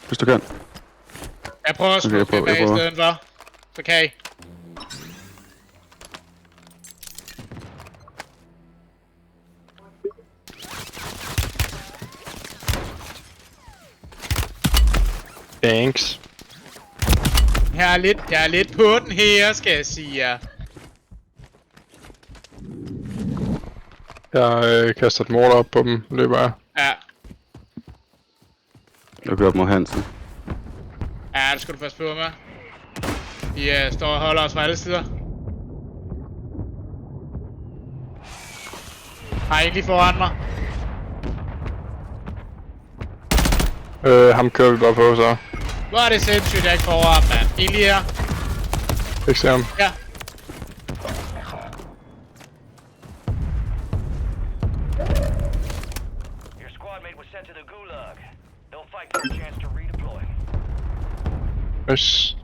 hvis du kan. Jeg prøver at smukke det bag i stedet for. Så kan I. Thanks. Jeg er lidt på den her, skal jeg sige jer. Jeg kaster et morter op på dem, løber jeg. Ja. Jeg kører op mod Hansen. Ja, det skal du passe på med. De står og holder os fra alle sider. Har I ikke lige foran mig? Ham kører vi bare på, så. Hvor er det sindssygt, jeg ikke får ham, mand. En lige her. Ikke se ham. Ja. Your squad mate was sent to the gulag. They'll fight for a chance to redeploy. Yes.